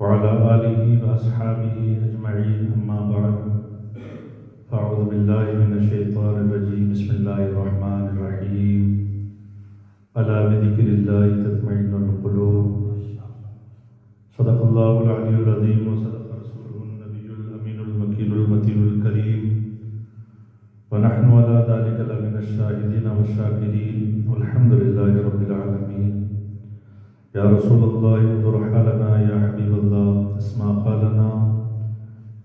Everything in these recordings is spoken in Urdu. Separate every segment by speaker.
Speaker 1: وعلى آله وأصحابه أجمعين أما بعد فأعوذ بالله من الشيطان الرجيم بسم الله الرحمن الرحيم ألا بذكر الله تطمئن القلوب صدق الله العلي العظيم وصدق رسوله النبي الأمين المكين المتين الكريم ونحن على ذلك لمن الشاهدين والشاكرين والحمد لله رب العالمين يا رسول الله انظر حالنا يا حبيب الله اسمع قالنا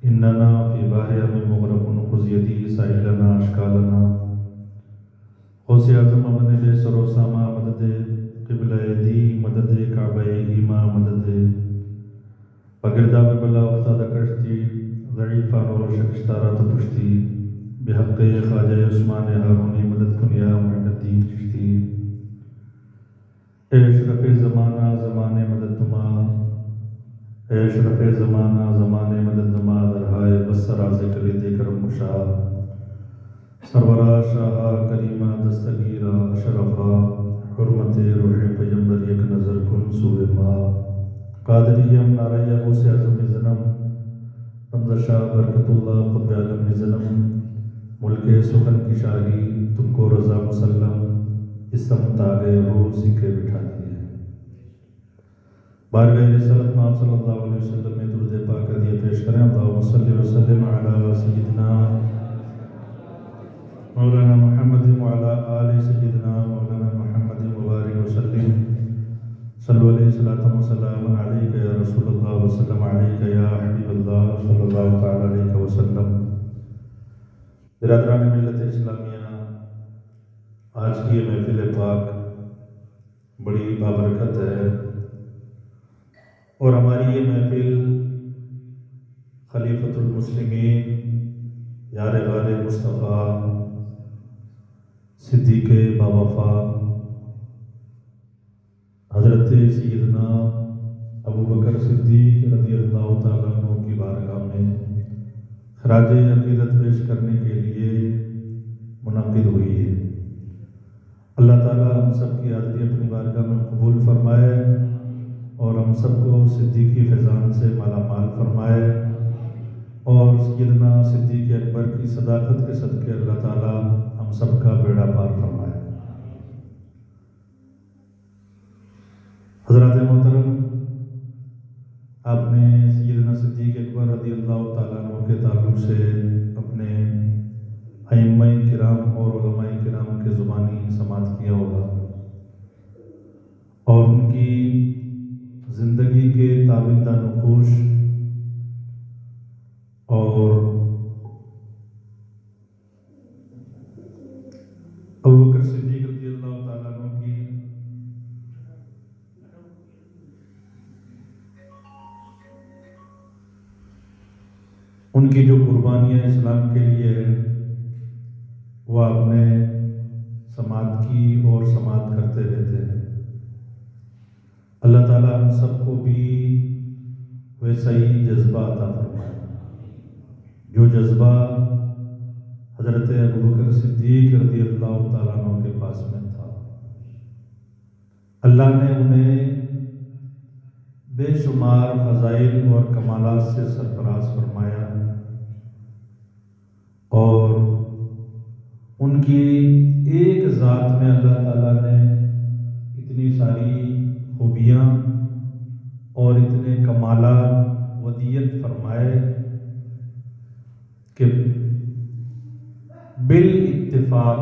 Speaker 1: إننا في بحر مغرق خذ يدي سائلنا أشكالنا غوث اعظم ابن بے سر و ساما مدد قبلہ دی مدد کعبہ ایما مدد بگردہ بلا افتاد کشتی ضعیفان و شکشتارہ تپشتی بحق خواجہ عثمان ہارونی مدد کنیا معین الدین چشتی اے اشرف زمانہ زمانے مدد دما اے اشرف زمانہ زمانے مدد دما درہائے بسر آزے کلی دے کرم مشاہ سرورا شاہ کریمہ دستگیرہ اشرفہ حرمت روح پیمبر یک نظر کن سوئے ماں قادریم ناریہ غوث اعظم زنم رمض شاہ برکت اللہ قطب عالم زنم ملک سخن کی شاہی تم کو رضا مسلم اسم تاغے ہو سکے بٹھا دیے بارگاہ رسالت محمد صلی اللہ علیہ وسلم میں درود پاک ہدیہ پیش کریں اللہم صلی وسلم علی سیدنا مولانا محمد وعلی آل سیدنا مولانا محمد مبارک وسلم صلو علیہ الصلوۃ والسلام علیک یا رسول اللہ وسلم علیک یا حبیب اللہ صلی اللہ تعالی علیہ وسلم برادران ملت اسلامیہ، آج کی یہ محفل پاک بڑی بابرکت ہے اور ہماری یہ محفل خلیفۃ المسلمین یار غار مصطفیٰ صدیق باوفا حضرت سیدنا ابوبکر صدیق رضی اللہ تعالیٰ عنہ کی بارگاہ میں خراج عقیدت پیش کرنے کے لیے منعقد ہوئی ہے۔ اللہ تعالیٰ ہم سب کی حاضری اپنی بارگاہ میں قبول فرمائے اور ہم سب کو صدیقی فیضان سے مالا مال فرمائے اور سیدنا صدیق اکبر کی صداقت کے صدقے اللہ تعالیٰ ہم سب کا بیڑا پار فرمائے۔ حضرات محترم، آپ نے سیدنا صدیق اکبر رضی اللہ تعالیٰ عنہ کے تعلق سے اپنے ائمہ کرام اور علماء کرام کے زبانی سماعت کیا ہوگا اور ان کی زندگی کے تابندہ نقوش اور ابوبکر صدیق رضی اللہ تعالیٰ عنہ کی ان کی جو قربانیاں اسلام کے لیے ہے وہ آپ نے سماعت کی اور سماعت کرتے رہتے ہیں۔ اللہ تعالیٰ ہم سب کو بھی ویسا ہی جذبہ عطا فرمائے جو جذبہ حضرت ابوبکر صدیق رضی اللہ تعالیٰ عنہ کے پاس میں تھا۔ اللہ نے انہیں بے شمار فضائل اور کمالات سے سرفراز فرمایا اور ان کی ایک ذات میں اللہ تعالیٰ نے اتنی ساری خوبیاں اور اتنے کمالات ودیت فرمائے کہ بالاتفاق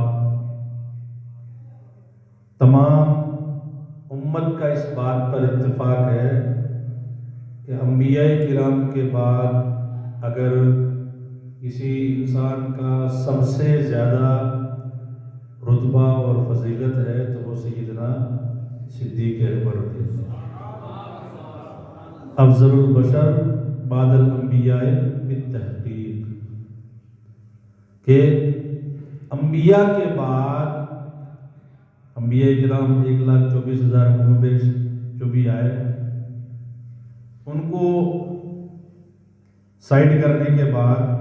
Speaker 1: تمام امت کا اس بات پر اتفاق ہے کہ انبیاء کرام کے بعد اگر کسی انسان کا سب سے زیادہ رتبہ اور فضیلت ہے تو وہ سیدنا صدیق اکبر رضی اللہ افضل البشر بعد الانبیاء بالتحقیق، کہ انبیاء کے بعد انبیاء کرام 1,24,000 کم بیش جو بھی آئے ان کو سائڈ کرنے کے بعد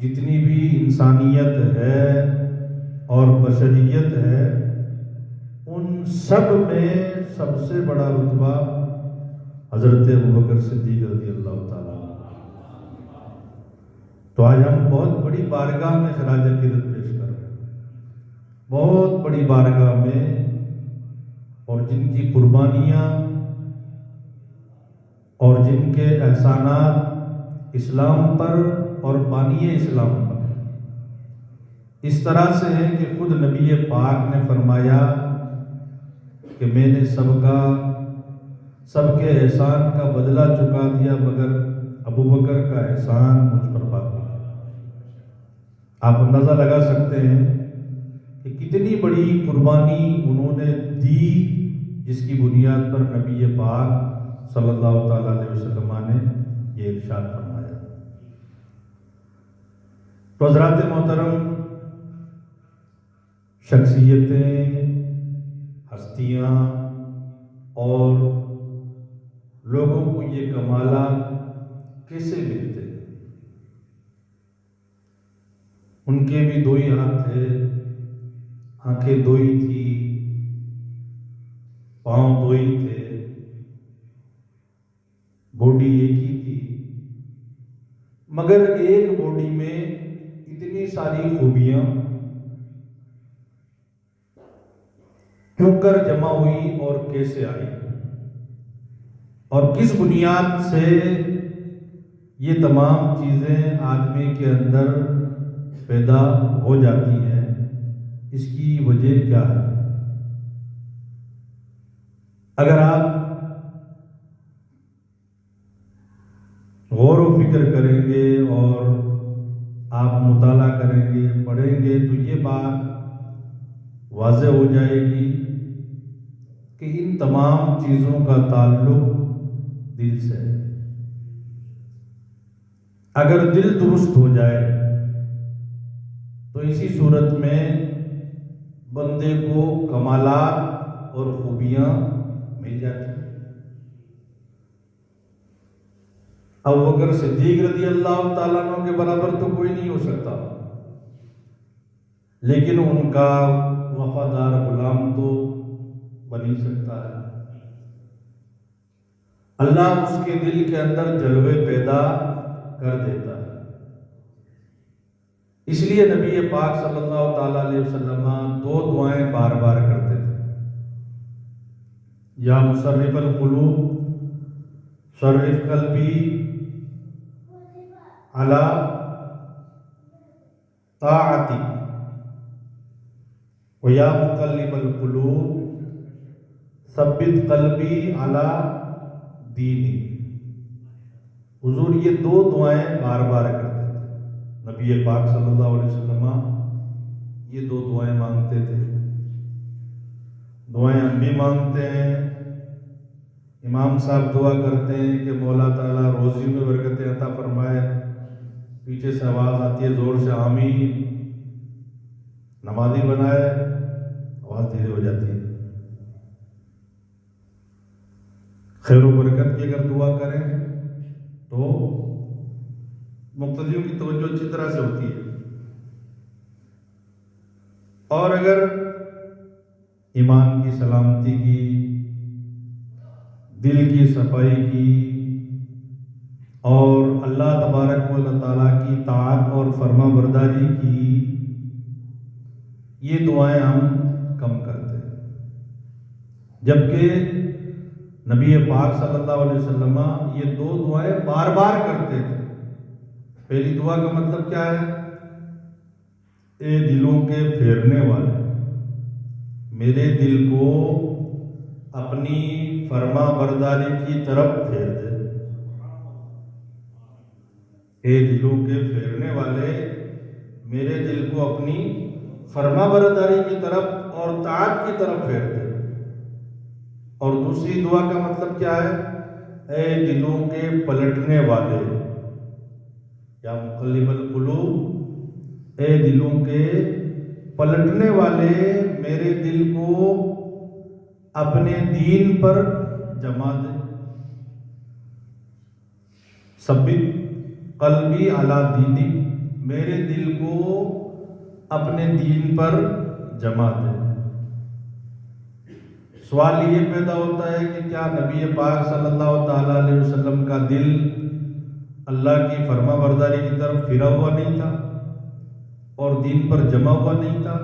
Speaker 1: جتنی بھی انسانیت ہے اور بشریت ہے ان سب میں سب سے بڑا رتبہ حضرت ابوبکر صدیق رضی اللہ تعالیٰ عنہ۔ تو آج ہم بہت بڑی بارگاہ میں خراج عقیدت پیش کر رہے ہیں، بہت بڑی بارگاہ میں، اور جن کی قربانیاں اور جن کے احسانات اسلام پر اور بانی اسلام پر اس طرح سے ہیں کہ خود نبی پاک نے فرمایا کہ میں نے سب کے احسان کا بدلہ چکا دیا مگر ابوبکر کا احسان مجھ پر باقی ہے۔ آپ اندازہ لگا سکتے ہیں کہ کتنی بڑی قربانی انہوں نے دی، جس کی بنیاد پر نبی پاک صلی اللہ تعالیٰ علیہ وسلم نے یہ ارشاد فرمایا۔ تو حضرات محترم، شخصیتیں، ہستیاں اور لوگوں کو یہ کمالات کیسے ملتے؟ ان کے بھی دو ہی ہاتھ تھے، آنکھیں دو ہی تھی، پاؤں دو ہی تھے، باڈی ایک ہی تھی، مگر ایک باڈی میں اتنی ساری خوبیاں کیوں کر جمع ہوئی اور کیسے آئی، اور کس بنیاد سے یہ تمام چیزیں آدمی کے اندر پیدا ہو جاتی ہیں، اس کی وجہ کیا ہے؟ اگر آپ غور و فکر کریں گے اور آپ مطالعہ کریں گے، پڑھیں گے، تو یہ بات واضح ہو جائے گی کہ ان تمام چیزوں کا تعلق دل سے ہے۔ اگر دل درست ہو جائے تو اسی صورت میں بندے کو کمالات اور خوبیاں مل جاتی ہیں۔ ابوبکر صدیق رضی اللہ تعالیٰ عنہ کے برابر تو کوئی نہیں ہو سکتا، لیکن ان کا وفادار غلام تو بن ہی سکتا ہے۔ اللہ اس کے دل کے اندر جلوے پیدا کر دیتا ہے۔ اس لیے نبی پاک صلی اللہ تعالیٰ علیہ وسلم دو دعائیں بار بار کرتے تھے۔ یا مصرف القلوب صرف قلبی علی طاعتک، و یا مقلب القلوب ثبت قلبی علی دینک۔ حضور یہ دو دعائیں بار بار کرتے تھے، نبی پاک صلی اللہ علیہ وسلم یہ دو دعائیں مانگتے تھے۔ دعائیں ہم بھی مانگتے ہیں، امام صاحب دعا کرتے ہیں کہ مولا تعالیٰ روزی میں برکت عطا فرمائے، پیچھے سے آواز آتی ہے زور سے آمین، نمازی بنائے، آواز دھیرے ہو جاتی ہے۔ خیر و برکت کی اگر دعا کریں تو مقتدیوں کی توجہ اچھی طرح سے ہوتی ہے، اور اگر ایمان کی سلامتی کی، دل کی صفائی کی، اور اللہ تبارک و تعالیٰ کی طاعت اور فرما برداری کی، یہ دعائیں ہم کم کرتے ہیں، جبکہ نبی پاک صلی اللہ علیہ وسلم یہ دو دعائیں بار بار کرتے تھے۔ پہلی دعا کا مطلب کیا ہے؟ اے دلوں کے پھیرنے والے، میرے دل کو اپنی فرما برداری کی طرف پھیر دے۔ اے دلوں کے پھیرنے والے، میرے دل کو اپنی فرما برداری کی طرف اور طاعت کی طرف پھیر دے۔ اور دوسری دعا کا مطلب کیا ہے؟ اے دلوں کے پلٹنے والے، یا مقلب القلوب، اے دلوں کے پلٹنے والے، میرے دل کو اپنے دین پر جما دے۔ ثبت قلبی علی دینک، میرے دل کو اپنے دین پر جما دے۔ سوال یہ پیدا ہوتا ہے کہ کیا نبی پاک صلی اللہ تعالیٰ دل اللہ کی فرما برداری کی طرف پھرا ہوا نہیں تھا اور دین پر جمع ہوا نہیں تھا،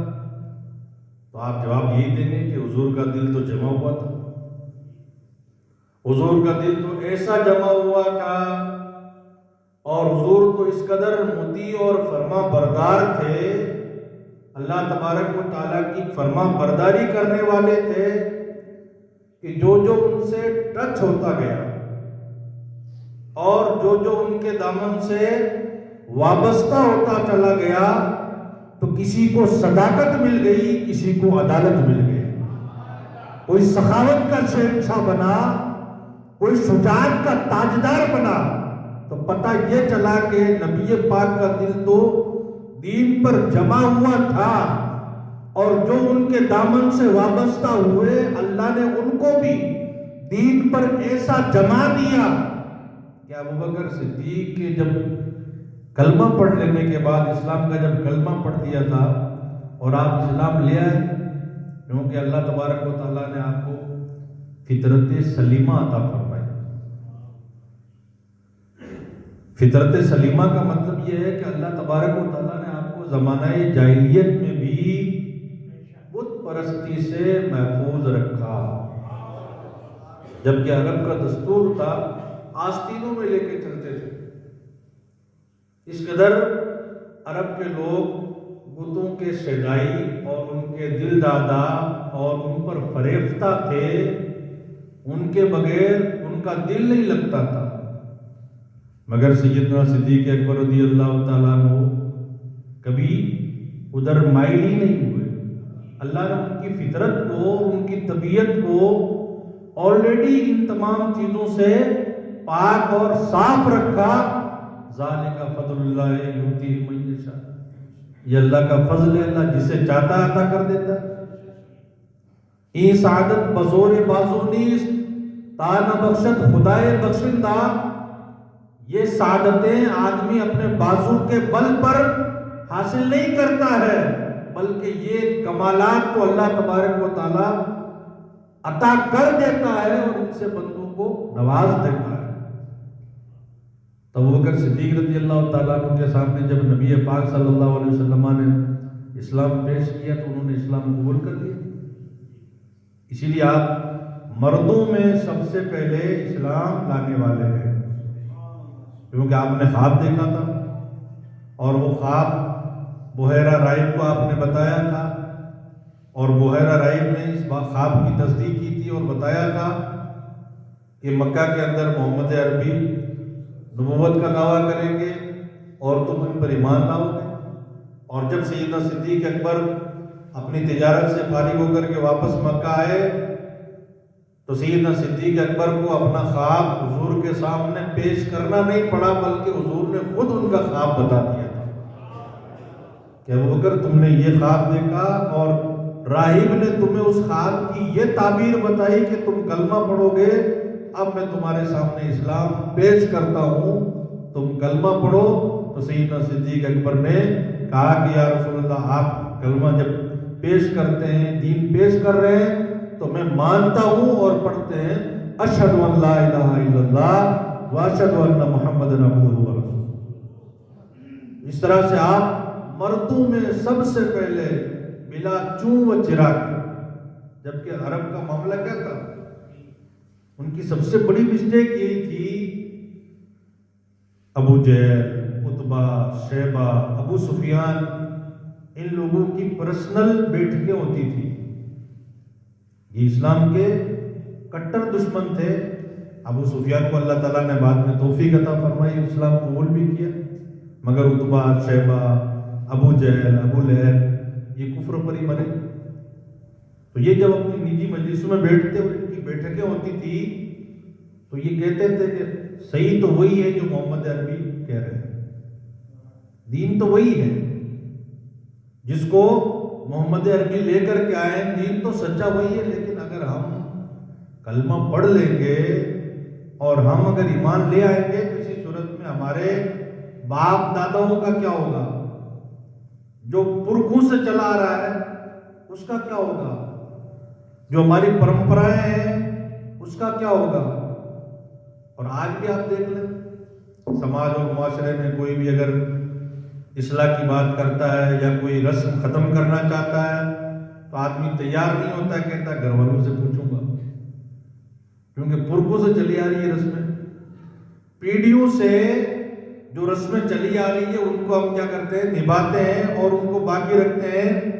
Speaker 1: تو آپ جواب یہی دیں گے کہ حضور کا دل تو جمع ہوا تھا، حضور کا دل تو ایسا جمع ہوا تھا، اور حضور تو اس قدر مطیع اور فرما بردار تھے، اللہ تبارک و تعالیٰ کی فرما برداری کرنے والے تھے کہ جو ان سے ٹچ ہوتا گیا اور جو ان کے دامن سے وابستہ ہوتا چلا گیا، تو کسی کو صداقت مل گئی، کسی کو عدالت مل گئی، کوئی سخاوت کا شہنشاہ بنا، کوئی شجاعت کا تاجدار بنا، تو پتہ یہ چلا کہ نبی پاک کا دل تو دین پر جمع ہوا تھا، اور جو ان کے دامن سے وابستہ ہوئے اللہ نے ان کو بھی دین پر ایسا جما دیا کہ ابوبکر صدیق کے جب کلمہ پڑھ لینے کے بعد، اسلام کا جب کلمہ پڑھ دیا تھا اور آپ اسلام لے آئے، کیونکہ اللہ تبارک و تعالیٰ نے آپ کو فطرت سلیمہ عطا فرمائی۔ فطرت سلیمہ کا مطلب یہ ہے کہ اللہ تبارک و تعالیٰ نے آپ کو زمانہ جاہلیت میں بھی بت پرستی سے محفوظ رکھا، جبکہ عرب کا دستور تھا آستینوں میں لے کے چلتے تھے۔ اس قدر عرب کے لوگ بتوں کے شیدائی اور ان کے دل دادا اور ان پر فریفتہ تھے، ان کے بغیر ان کا دل نہیں لگتا تھا۔ مگر سیدنا صدیق اکبر رضی اللہ تعالیٰ عنہ کبھی ادھر مائل ہی نہیں ہوئے۔ اللہ نے ان کی فطرت کو، ان کی طبیعت کو آلریڈی ان تمام چیزوں سے پاک اور صاف رکھا۔ ذالک فضل اللہ یؤتیہ من یشاء، یہ اللہ کا فضل ہے، اللہ جسے چاہتا عطا کر دیتا ہے۔ ای سعادت بزور بازو نیست، تا نہ بخشت خدائے بخشندہ، یہ سعادتیں آدمی اپنے بازو کے بل پر حاصل نہیں کرتا ہے، بلکہ یہ کمالات تو اللہ تبارک و تعالیٰ عطا کر دیتا ہے اور ان سے بندوں کو نواز دیتا ہے۔ تو ابوبکر صدیق رضی اللہ تعالیٰ عنہ کے سامنے جب نبی پاک صلی اللہ علیہ وسلم نے اسلام پیش کیا تو انہوں نے اسلام قبول کر لیا۔ اسی لیے آپ مردوں میں سب سے پہلے اسلام لانے والے ہیں، کیونکہ آپ نے خواب دیکھا تھا اور وہ خواب بحیرہ رائب کو آپ نے بتایا تھا، اور بحیرہ رائب نے اس خواب کی تصدیق کی تھی اور بتایا تھا کہ مکہ کے اندر محمد عربی نبوت کا دعویٰ کریں گے اور تم ان پر ایمان لاؤ گے۔ اور جب سیدنا صدیق اکبر اپنی تجارت سے فارغ ہو کر کے واپس مکہ آئے تو سیدنا صدیق اکبر کو اپنا خواب حضور کے سامنے پیش کرنا نہیں پڑا، بلکہ حضور نے خود ان کا خواب بتا دیا تھا کہ ابوبکر تم نے یہ خواب دیکھا اور راہب نے تمہیں اس خواب کی یہ تعبیر بتائی کہ تم کلمہ پڑھو گے، اب میں تمہارے سامنے اسلام پیش کرتا ہوں، تم کلمہ پڑھو۔ تو سیدنا صدیق اکبر نے کہا کہ یا رسول اللہ، آپ کلمہ جب پیش کرتے ہیں، دین پیش کر رہے ہیں تو میں مانتا ہوں، اور پڑھتے ہیں اشہد ان لا الہ الا اللہ واشہد ان محمد عبدہ ورسولہ۔ اس طرح سے آپ مردوں میں سب سے پہلے بلا چوں و چراغ، جبکہ عرب کا معاملہ کیا تھا، ان کی سب سے بڑی مسٹیک یہی تھی، ابو جہل، عتبہ، شیبہ، ابو سفیان، ان لوگوں کی پرسنل بیٹھکیں ہوتی تھی۔ یہ اسلام کے کٹر دشمن تھے۔ ابو سفیان کو اللہ تعالیٰ نے بعد میں توفیق عطا فرمائی، اسلام قبول بھی کیا، مگر عتبہ، شیبہ، ابو جہل، ابو لہب یہ کفر پر ہی مرے۔ تو یہ جب اپنی نجی مجلسوں میں بیٹھتے اور ان کی بیٹھکیں ہوتی تھی تو یہ کہتے تھے کہ صحیح تو وہی ہے جو محمد عربی کہہ رہے ہیں، دین تو وہی ہے جس کو محمد عربی لے کر کے آئے، دین تو سچا وہی ہے، لیکن اگر ہم کلمہ پڑھ لیں گے اور ہم اگر ایمان لے آئیں گے تو اسی صورت میں ہمارے باپ داداؤں کا کیا ہوگا، جو پرکھوں سے چلا آ رہا ہے اس کا کیا ہوگا، جو ہماری پرمپرائیں ہیں اس کا کیا ہوگا۔ اور آج بھی آپ دیکھ لیں سماج اور معاشرے میں کوئی بھی اگر اصلاح کی بات کرتا ہے یا کوئی رسم ختم کرنا چاہتا ہے تو آدمی تیار نہیں ہوتا، کہتا گھر والوں سے پوچھوں گا، کیونکہ پرخوں سے چلی آ رہی ہے رسمیں، پیڑھیوں سے جو رسمیں چلی آ رہی ہے ان کو ہم کیا کرتے ہیں، نبھاتے ہیں اور ان کو باقی رکھتے ہیں،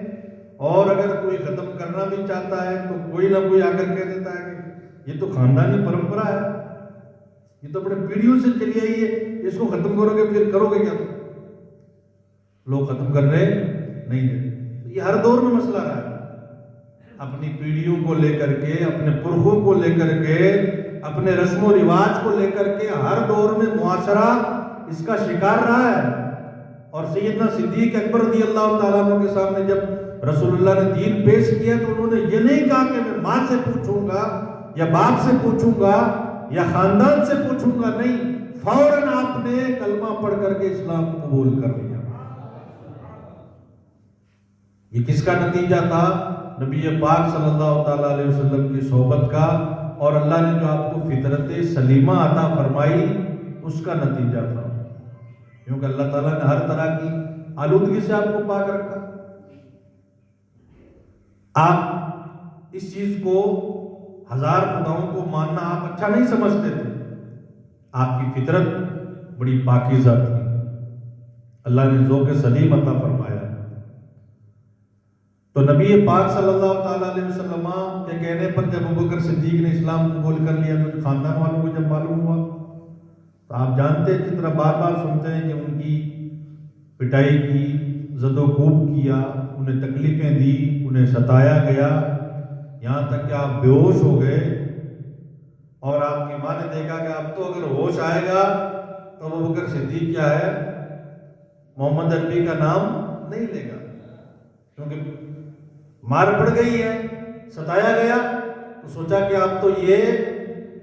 Speaker 1: اور اگر کوئی ختم کرنا بھی چاہتا ہے تو کوئی نہ کوئی آ کر کہہ دیتا ہے کہ یہ تو خاندانی پرمپرا ہے، یہ تو اپنے پیڑھیوں سے چلی آئی ہے، اس کو ختم کرو گے پھر کرو گے کیا؟ تو لوگ ختم کر رہے نہیں دیتے۔ یہ ہر دور میں مسئلہ رہا ہے، اپنی پیڑھیوں کو لے کر کے، اپنے پرخوں کو لے کر کے، اپنے رسم و رواج کو لے کر کے ہر دور میں معاشرہ اس کا شکار رہا ہے۔ اور سیدنا صدیق اکبر رضی اللہ تعالیٰ عنہ کے سامنے جب رسول اللہ نے دین پیش کیا تو انہوں نے یہ نہیں کہا کہ میں ماں سے پوچھوں گا یا باپ سے پوچھوں گا یا خاندان سے پوچھوں گا، نہیں، فوراً آپ نے کلمہ پڑھ کر کے اسلام قبول کر لیا۔ یہ کس کا نتیجہ تھا؟ نبی پاک صلی اللہ تعالیٰ علیہ وسلم کی صحبت کا، اور اللہ نے جو آپ کو فطرت سلیمہ عطا فرمائی اس کا نتیجہ تھا، کیونکہ اللہ تعالیٰ نے ہر طرح کی آلودگی سے آپ کو پاک رکھا۔ آپ اس چیز کو، ہزار خداؤں کو ماننا آپ اچھا نہیں سمجھتے تھے، آپ کی فطرت بڑی پاکیزہ تھی، اللہ نے ذوق سلیم عطا فرمایا۔ تو نبی پاک صلی اللہ تعالیٰ علیہ وسلم کے کہنے پر جب ابوبکر صدیق نے اسلام قبول کر لیا تو خاندان والوں کو جب معلوم ہوا تو آپ جانتے ہیں جس طرح بار بار سنتے ہیں کہ ان کی پٹائی کی، زد و کوب کیا، انہیں تکلیفیں دی، انہیں ستایا گیا، یہاں تک کہ آپ بے ہوش ہو گئے، اور آپ کی ماں نے دیکھا کہ اب تو اگر ہوش آئے گا تو ابوبکر صدیق کیا ہے، محمد عربی کا نام نہیں لے گا، کیونکہ مار پڑ گئی ہے، ستایا گیا، تو سوچا کہ اب تو یہ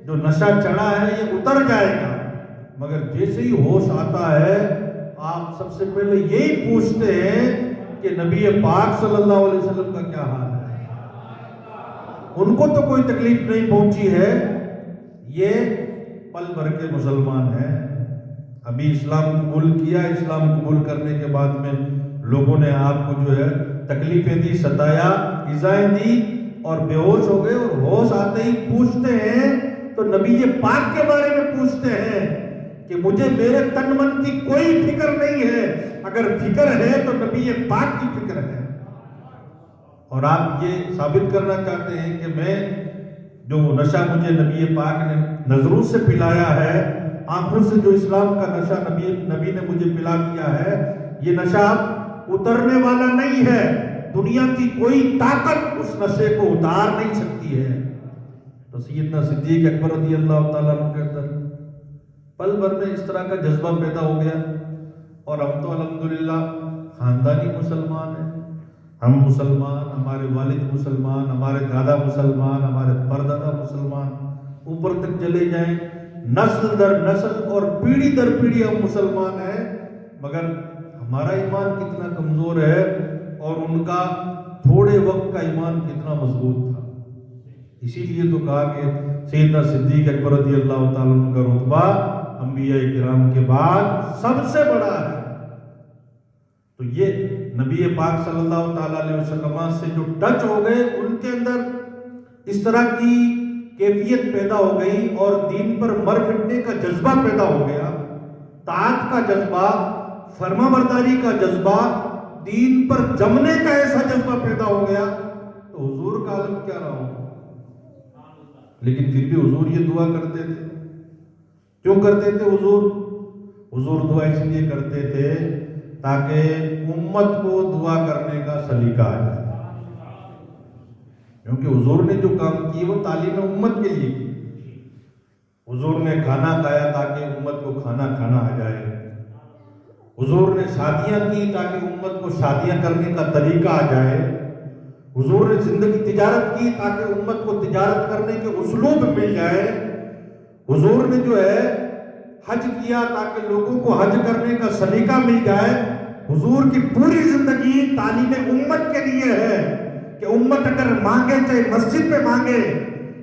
Speaker 1: جو نشہ چڑھا ہے یہ اتر جائے گا، مگر جیسے ہی ہوش آتا ہے آپ سب سے پہلے یہی پوچھتے ہیں کہ نبی پاک صلی اللہ علیہ وسلم کا کیا حال ہے۔ ان کو تو کوئی تکلیف نہیں پہنچی ہے، یہ پل بھر کے مسلمان ہیں، ابھی اسلام قبول کیا، اسلام قبول کرنے کے بعد میں لوگوں نے آپ کو جو ہے تکلیفیں دی، ستایا، ایذائیں دی، اور بے ہوش ہو گئے، اور ہوش آتے ہی پوچھتے ہیں تو نبی پاک کے بارے میں پوچھتے ہیں کہ مجھے میرے تن من کی کوئی فکر نہیں ہے، اگر فکر ہے تو نبی پاک کی فکر ہے۔ اور آپ یہ ثابت کرنا چاہتے ہیں کہ میں جو نشہ مجھے نبی پاک نے نظروں سے پلایا ہے، آنکھوں سے جو اسلام کا نشہ نبی نے مجھے پلا دیا ہے، یہ نشہ اترنے والا نہیں ہے، دنیا کی کوئی طاقت اس نشے کو اتار نہیں سکتی ہے۔ تو سیدنا صدیق اکبر رضی اللہ تعالیٰ عنہ کے اندر پل بھر میں اس طرح کا جذبہ پیدا ہو گیا، اور ہم تو الحمدللہ خاندانی مسلمان ہیں، ہم مسلمان، ہمارے والد مسلمان، ہمارے دادا مسلمان، ہمارے پردادا مسلمان، اوپر تک چلے جائیں، نسل در نسل اور پیڑھی در پیڑھی ہم مسلمان ہیں، مگر ہمارا ایمان کتنا کمزور ہے اور ان کا تھوڑے وقت کا ایمان کتنا مضبوط تھا۔ اسی لیے تو کہا کہ سیدنا صدیق اکبر رضی اللہ تعالیٰ عنہ کا رتبہ انبیاء کرام کے بعد سب سے بڑا ہے۔ تو یہ نبی پاک صلی اللہ تعالیٰ علیہ وسلم سے جو ٹچ ہو گئے، ان کے اندر اس طرح کی کیفیت پیدا ہو گئی، اور دین پر مر مٹنے کا جذبہ پیدا ہو گیا، طاعت کا جذبہ، فرما برداری کا جذبہ، دین پر جمنے کا ایسا جذبہ پیدا ہو گیا، تو حضور کا عالم کیا رہا ہوگا۔ لیکن پھر بھی حضور یہ دعا کرتے تھے، کیوں کرتے تھے حضور دعا اس لیے کرتے تھے تاکہ امت کو دعا کرنے کا سلیقہ آ جائے، کیونکہ حضور نے جو کام کی وہ تعلیم امت کے لیے کی۔ حضور نے کھانا کھایا تاکہ امت کو کھانا کھانا آ جائے، حضور نے شادیاں کی تاکہ امت کو شادیاں کرنے کا طریقہ آ جائے، حضور نے زندگی تجارت کی تاکہ امت کو تجارت کرنے کے اسلوب مل جائے، حضور نے جو ہے حج کیا تاکہ لوگوں کو حج کرنے کا سلیقہ مل جائے۔ حضور کی پوری زندگی تعلیم امت کے لیے ہے کہ امت اگر مانگے، چاہے مسجد میں مانگے،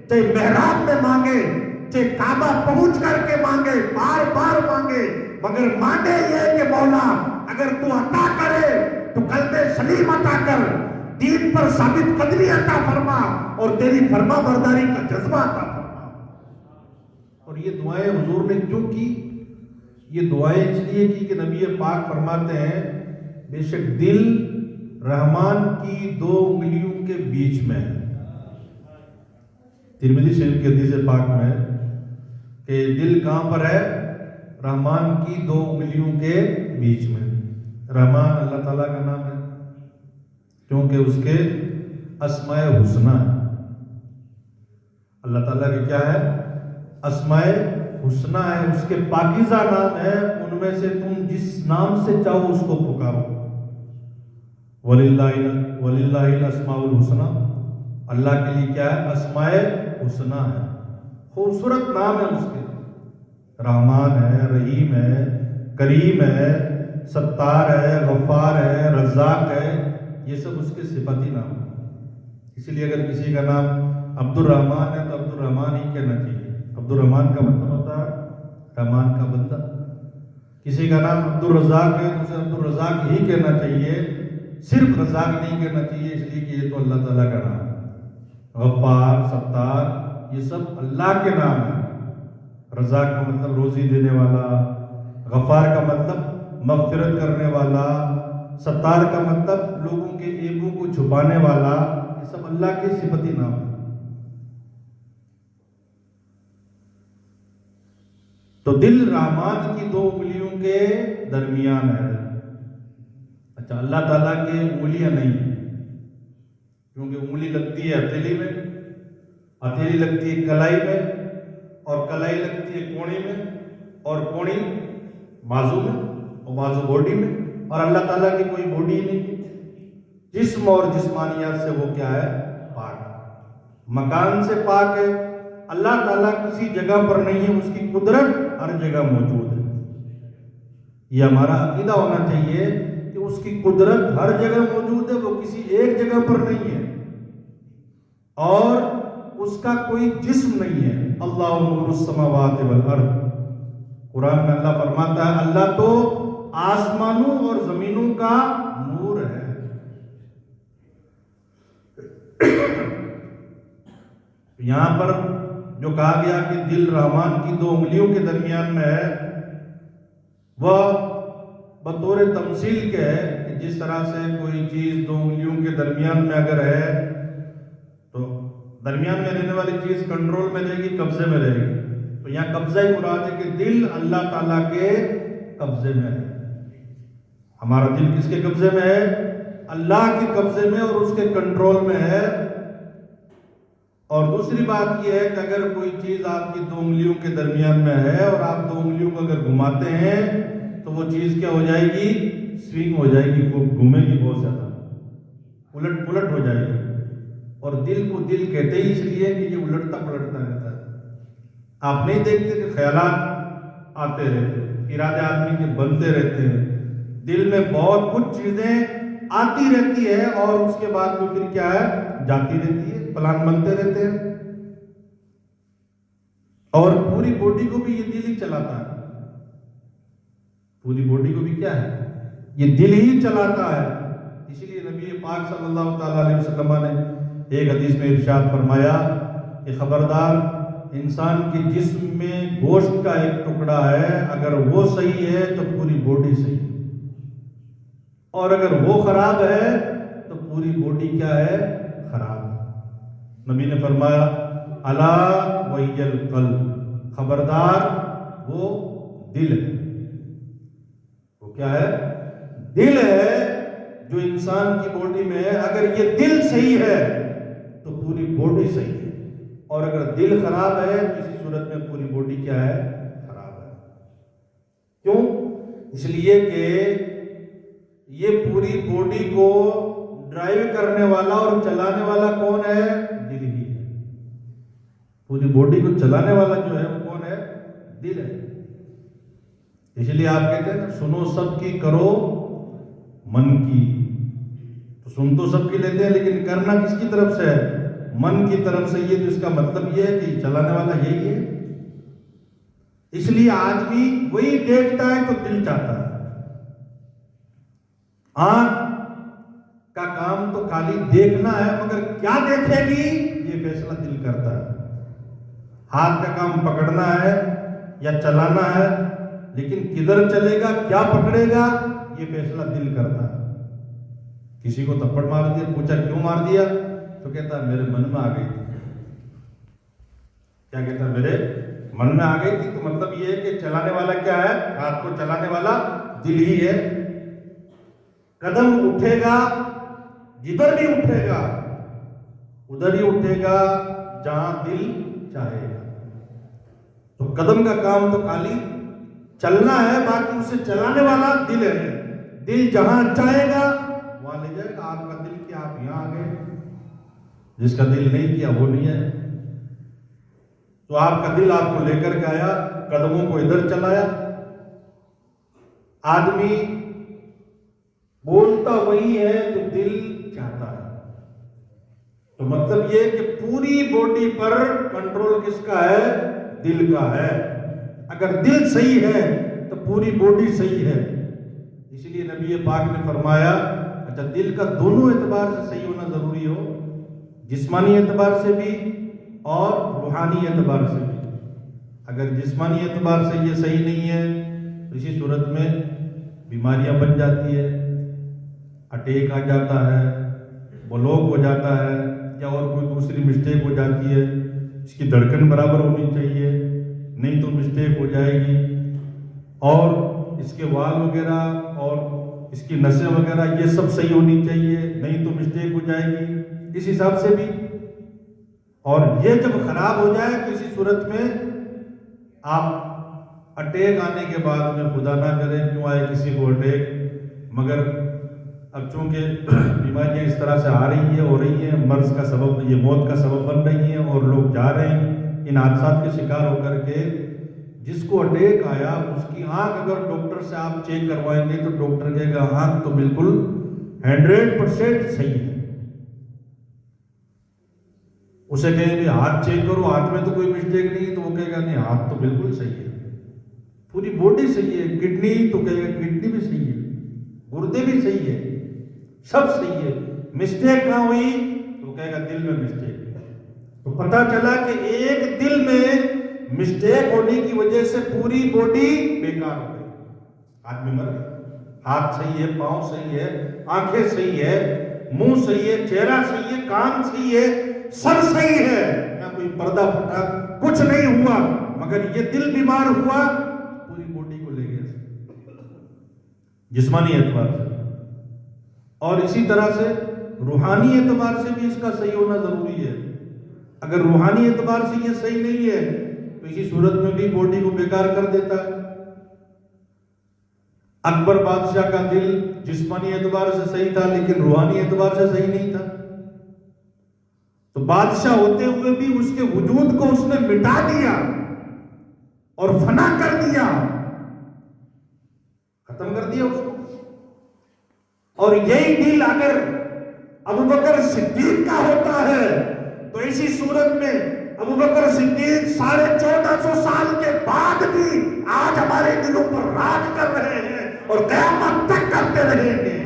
Speaker 1: چاہے محراب میں مانگے،
Speaker 2: چاہے کعبہ پہنچ کر کے مانگے، بار بار مانگے، مگر مانگے یہ کہ مولا اگر تو عطا کرے تو قلب سلیم عطا کر، دین پر ثابت قدمی عطا فرما اور تیری فرما برداری کا جذبہ عطا فرما۔ اور یہ دعائیں حضور نے کیوں کی؟ یہ دعائیں اس لیے کی کہ نبی پاک فرماتے ہیں بے شک دل رحمان کی 2 انگلیوں کے بیچ میں ہے۔ ترمذی شریف کی حدیث پاک میں ہے کہ دل کہاں پر ہے؟ رحمان کی 2 انگلیوں کے بیچ میں۔ رحمان اللہ تعالیٰ کا نام ہے کیونکہ اس کے اسماء حسنہ ہے۔ اللہ تعالیٰ کے کیا ہے؟ اسماء حسنہ ہے، اس کے پاکیزہ نام ہے، ان میں سے تم جس نام سے چاہو اس کو پکارو۔ وَلِلَّهِ الْأَسْمَاءُ الْحُسْنَى، اللہ کے لیے کیا ہے؟ اسماء حسنہ ہے، خوبصورت نام ہے اس کے۔ رحمان ہے، رحیم ہے، کریم ہے، ستار ہے، غفار ہے، رزاق ہے، یہ سب اس کے صفتی نام ہیں۔ اس لیے اگر کسی کا نام عبد الرحمن ہے تو عبد الرحمن ہی کہنا چاہیے۔ عبد الرحمن کا مطلب ہوتا ہے رحمان کا بندہ۔ کسی کا نام عبد الرزاق ہے تو اسے عبد الرزاق ہی کہنا چاہیے، صرف رزاق نہیں کہنا چاہیے، اس لیے کہ یہ تو اللہ تعالیٰ کا نام ہے۔ غفار، ستار، یہ سب اللہ کے نام ہیں۔ رزاق کا مطلب روزی دینے والا، غفار کا مطلب مغفرت کرنے والا، ستار کا مطلب لوگوں کے عیبوں کو چھپانے والا، یہ سب اللہ کے صفتی نام ہیں۔ تو دل رحمان کی 2 انگلیوں کے درمیان ہے۔ اچھا، اللہ تعالیٰ کے انگلیاں نہیں ہیں، کیونکہ انگلی لگتی ہے ہتھیلی میں، ہتھیلی لگتی ہے کلائی میں، اور کلائی لگتی ہے کونی میں، اور کونی بازو میں، اور بازو باڈی میں، اور اللہ تعالیٰ کی کوئی باڈی ہی نہیں ہے۔ جسم اور جسمانیات سے وہ کیا ہے؟ پاک، مکان سے پاک ہے۔ اللہ تعالیٰ کسی جگہ پر نہیں ہے، اس کی قدرت ہر جگہ موجود ہے۔ یہ ہمارا عقیدہ ہونا چاہیے کہ اس کی قدرت ہر جگہ موجود ہے، وہ کسی ایک جگہ پر نہیں ہے، اور اس کا کوئی جسم نہیں ہے۔ اللہ نور السماوات والارض، قرآن میں اللہ فرماتا ہے اللہ تو آسمانوں اور زمینوں کا نور ہے۔ یہاں پر جو کہا گیا کہ دل رحمان کی 2 انگلیوں کے درمیان میں ہے، وہ بطور تمثیل کے ہے کہ جس طرح سے کوئی چیز 2 انگلیوں کے درمیان میں اگر ہے تو درمیان میں رہنے والی چیز کنٹرول میں رہے گی، قبضے میں رہے گی۔ تو یہاں قبضہ ہی مراد ہے کہ دل اللہ تعالیٰ کے قبضے میں ہے۔ ہمارا دل کس کے قبضے میں ہے؟ اللہ کے قبضے میں اور اس کے کنٹرول میں ہے۔ اور دوسری بات یہ ہے کہ اگر کوئی چیز آپ کی 2 انگلیوں کے درمیان میں ہے اور آپ 2 انگلیوں کو اگر گھماتے ہیں تو وہ چیز کیا ہو جائے گی؟ سوئنگ ہو جائے گی، گھومے گی بہت زیادہ، الٹ پلٹ ہو جائے گی۔ اور دل کو دل کہتے ہی اس لیے کہ یہ الٹتا پلٹتا رہتا ہے۔ آپ نہیں دیکھتے کہ خیالات آتے رہتے ہیں، ارادے آدمی کے بنتے رہتے ہیں، دل میں بہت کچھ چیزیں آتی رہتی ہے اور اس کے بعد میں پھر کیا ہے؟ جاتی رہتی ہے، پلان بنتے رہتے ہیں۔ اور پوری باڈی کو بھی یہ دل ہی چلاتا ہے، پوری باڈی کو بھی کیا ہے؟ یہ دل ہی چلاتا ہے۔ اسی لیے نبی پاک صلی اللہ تعالیٰ علیہ وسلم نے ایک حدیث میں ارشاد فرمایا کہ خبردار، انسان کے جسم میں گوشت کا ایک ٹکڑا ہے، اگر وہ صحیح ہے تو پوری باڈی صحیح ہے، اور اگر وہ خراب ہے تو پوری باڈی کیا ہے؟ خراب ہے۔ نبی نے فرمایا الا وہی القلب، خبردار وہ دل ہے۔ وہ کیا ہے؟ دل ہے جو انسان کی باڈی میں ہے۔ اگر یہ دل صحیح ہے تو پوری باڈی صحیح ہے، اور اگر دل خراب ہے تو اسی صورت میں پوری باڈی کیا ہے؟ خراب ہے۔ کیوں؟ اس لیے کہ یہ پوری باڈی کو ڈرائیو کرنے والا اور چلانے والا کون ہے؟ دل ہی ہے۔ پوری باڈی کو چلانے والا جو ہے وہ کون ہے؟ دل ہے۔ اس لیے آپ کہتے ہیں سنو سب کی کرو من کی، تو سن تو سب کی لیتے ہیں لیکن کرنا کس کی طرف سے ہے؟ من کی طرف سے۔ یہ تو اس کا مطلب یہ ہے کہ چلانے والا یہی ہے، اس لیے آدمی وہی دیکھتا ہے تو دل چاہتا ہے. آنکھ کا کام تو خالی دیکھنا ہے، مگر کیا دیکھے گی یہ فیصلہ دل کرتا ہے. ہاتھ کا کام پکڑنا ہے یا چلانا ہے، لیکن کدھر چلے گا، کیا پکڑے گا، یہ فیصلہ دل کرتا ہے. کسی کو تھپڑ مار دیا، پوچھا کیوں مار دیا، تو کہتا ہے میرے من میں آ گئی تھی. کیا کہتا ہے؟ میرے من میں آ گئی تھی. تو مطلب یہ ہے کہ چلانے والا کیا ہے؟ ہاتھ کو چلانے والا دل ہی ہے. قدم اٹھے گا جدھر بھی اٹھے گا ادھر ہی اٹھے گا جہاں دل چاہے گا. تو قدم کا کام تو خالی چلنا ہے، باقی اسے چلانے والا دل ہے. دل جہاں چاہے گا وہاں لے جائے گا. آپ کا دل کیا آپ یہاں آ گئے، جس کا دل نہیں کیا وہ نہیں ہے. تو آپ کا دل آپ کو لے کر کے آیا، قدموں کو ادھر چلایا. آدمی بولتا وہی ہے جو دل چاہتا ہے. تو مطلب یہ کہ پوری باڈی پر کنٹرول کس کا ہے؟ دل کا ہے. اگر دل صحیح ہے تو پوری باڈی صحیح ہے. اس لیے نبی پاک نے فرمایا اچھا دل کا دونوں اعتبار سے صحیح ہونا ضروری ہو، جسمانی اعتبار سے بھی اور روحانی اعتبار سے بھی. اگر جسمانی اعتبار سے یہ صحیح نہیں ہے تو اسی صورت میں بیماریاں بن جاتی ہے، اٹیک آ جاتا ہے، بلوک ہو جاتا ہے، یا اور کوئی دوسری مسٹیک ہو جاتی ہے. اس کی دھڑکن برابر ہونی چاہیے، نہیں تو مسٹیک ہو جائے گی. اور اس کے وال وغیرہ اور اس کی نسیں وغیرہ یہ سب صحیح ہونی چاہیے، نہیں تو مسٹیک ہو جائے گی. اس حساب سے بھی. اور یہ جب خراب ہو جائے تو اسی صورت میں آپ اٹیک آنے کے بعد میں خدا نہ کرے کیوں آئے کسی کو اٹیک، مگر اب چونکہ بیماریاں اس طرح سے آ رہی ہیں، ہو رہی ہیں، مرض کا سبب، یہ موت کا سبب بن رہی ہیں، اور لوگ جا رہے ہیں ان حادثات کے شکار ہو کر کے. جس کو اٹیک آیا اس کی آنکھ اگر ڈاکٹر سے آپ چیک کروائیں گے تو ڈاکٹر کہے گا آنکھ تو بالکل 100% صحیح ہے. اسے کہیں گے ہاتھ چیک کرو، ہاتھ میں تو کوئی مسٹیک نہیں، تو وہ کہے گا نہیں ہاتھ تو بالکل صحیح ہے. پوری باڈی صحیح ہے. کڈنی تو کہے گا کڈنی بھی صحیح ہے، گردے بھی صحیح ہے، سب صحیح ہے. مسٹیک کہاں ہوئی تو کہے گا دل میں مسٹیک. تو پتہ چلا کہ ایک دل میں مسٹیک ہونے کی وجہ سے پوری باڈی بیکار ہو گئی، آدمی مر گیا. ہاتھ صحیح ہے، پاؤں صحیح ہے، آنکھیں صحیح ہے، منہ صحیح ہے، چہرہ صحیح ہے، کان صحیح ہے، سب صحیح ہے، نہ کوئی پردہ پھٹا، کچھ نہیں ہوا، مگر یہ دل بیمار ہوا پوری باڈی کو لے گیا جسمانی اعتبار سے. اور اسی طرح سے روحانی اعتبار سے بھی اس کا صحیح ہونا ضروری ہے. اگر روحانی اعتبار سے یہ صحیح نہیں ہے تو اسی صورت میں بھی باڈی کو بیکار کر دیتا ہے. اکبر بادشاہ کا دل جسمانی اعتبار سے صحیح تھا لیکن روحانی اعتبار سے صحیح نہیں تھا. تو بادشاہ ہوتے ہوئے بھی اس کے وجود کو اس نے مٹا دیا اور فنا کر دیا، ختم کر دیا اس کو. اور یہی دل اگر ابوبکر صدیق کا ہوتا ہے تو اسی صورت میں ابوبکر صدیق 1450 سال کے بعد بھی آج ہمارے دلوں پر راج کر رہے ہیں اور قیامت تک کرتے رہیں گے.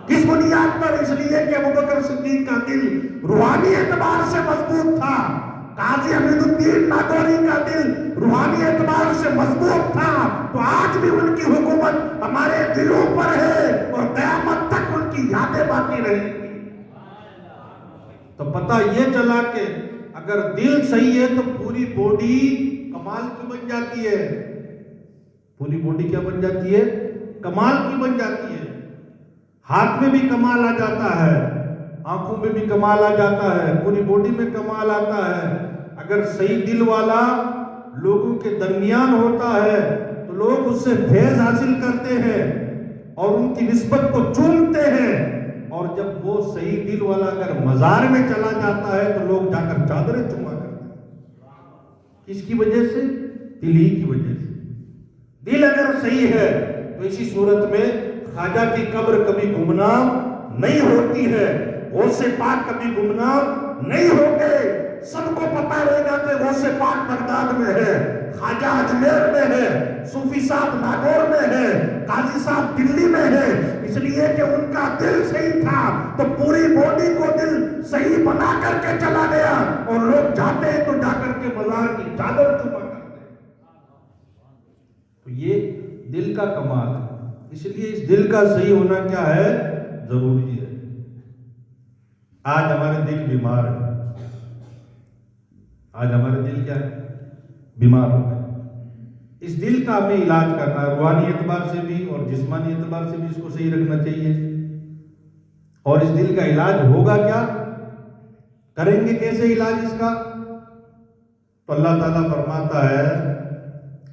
Speaker 2: کس بنیاد پر؟ اس لیے کہ ابوبکر صدیق کا دل روحانی اعتبار سے مضبوط تھا. قاضی حمید الدین ناگوری کا دل روحانی اعتبار سے مضبوط تھا. تو آج بھی ان کی حکومت ہمارے دلوں پر ہے اور قیامت تک ان کی یادیں باقی رہیں گی. تو پتہ یہ چلا کہ اگر دل صحیح ہے تو پوری باڈی کمال کی بن جاتی ہے. پوری باڈی کیا بن جاتی ہے؟ کمال کی بن جاتی ہے. ہاتھ میں بھی کمال آ جاتا ہے، آنکھوں میں بھی کمال آ جاتا ہے، پوری باڈی میں کمال آتا ہے. اگر صحیح دل والا لوگوں کے درمیان ہوتا ہے تو لوگ اس سے فیض حاصل کرتے ہیں اور ان کی نسبت کو چومتے ہیں. اور جب وہ صحیح دل والا اگر مزار میں چلا جاتا ہے تو لوگ جا کر چادریں چوما کرتے ہیں. اس کی وجہ سے دل ہی کی وجہ سے. دل اگر صحیح ہے تو اسی صورت میں خواجہ کی قبر کبھی گمنام نہیں ہوتی ہے، غوث پاک کبھی گمنام نہیں ہوتے. سب کو پتا رہے گا کہ غوث پاک بغداد میں ہے، خواجہ اجمیر میں ہے، صوفی صاحب ناگور میں ہے، قاضی صاحب دلی میں ہے، اس لیے کہ ان کا دل صحیح تھا تو پوری باڈی کو دل صحیح بنا کر کے چلا گیا، اور لوگ جاتے ہیں تو جا کر کے بازار کی چادر چما کرتے ہیں۔ تو یہ دل کا کمال ہے، اس لیے اس دل کا صحیح ہونا کیا ہے؟ ضروری ہے۔ آج ہمارے دل بیمار ہے، آج ہمارے دل کیا ہے؟ بیمار ہو گئے۔ اس دل کا ہمیں علاج کرنا ہے، روحانی اعتبار سے بھی اور جسمانی اعتبار سے بھی اس کو صحیح رکھنا چاہیے۔ اور اس دل کا علاج ہوگا کیا؟ کریں گے کیسے علاج اس کا؟ تو اللہ تعالیٰ فرماتا ہے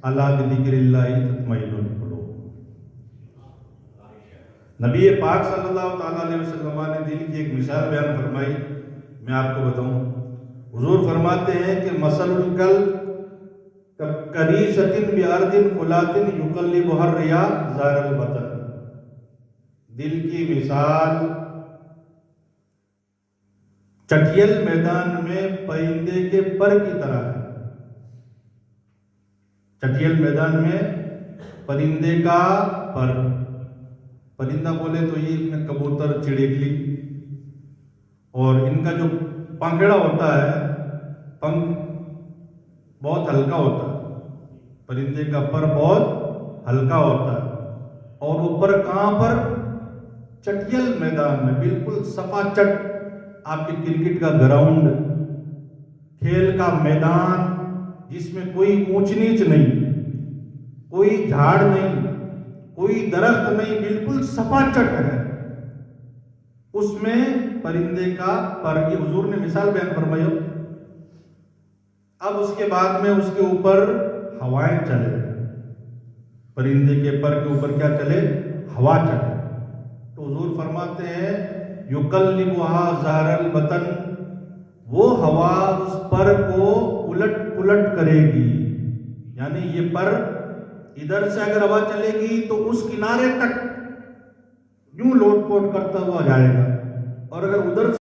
Speaker 2: الا بذکر اللہ تطمئن القلوب۔ نبی پاک صلی اللہ تعالیٰ علیہ وسلم نے دل کی ایک مثال بیان فرمائی، میں آپ کو بتاؤں۔ حضور فرماتے ہیں کہ مثل القلب کریشۃ بارض فلات یقلبها الرياح ظاہر البطن۔ دل کی مثال چٹیل میدان میں پرندے کے پر کی طرح ہے۔ چٹیل میدان میں پرندے کا پر، پرندہ بولے تو یہ اپنے کبوتر، چڑیکلی، اور ان کا جو پنکھڑا ہوتا ہے، پنکھ بہت ہلکا ہوتا ہے، پرندے کا پر بہت ہلکا ہوتا ہے، اور وہ پر کہاں پر؟ چٹیل میدان میں، بالکل صفا چٹ، آپ کے کرکٹ کا گراؤنڈ، کھیل کا میدان جس میں کوئی اونچ نیچ نہیں، کوئی جھاڑ نہیں، کوئی درخت نہیں، بالکل صفا چٹ ہے، اس میں پرندے کا پر، یہ حضور نے مثال بیان فرمائی۔ اب اس کے بعد میں اس کے اوپر ہوائیں چلے، پرندے کے پر کے اوپر کیا چلے؟ ہوا چلے، تو حضور فرماتے ہیں یقلبها ظاہر البطن، وہ ہوا اس پر کو الٹ پلٹ کرے گی، یعنی یہ پر ادھر سے اگر ہوا چلے گی تو اس کنارے تک یوں لوٹ پوٹ کرتا ہوا جائے گا، اور اگر ادھر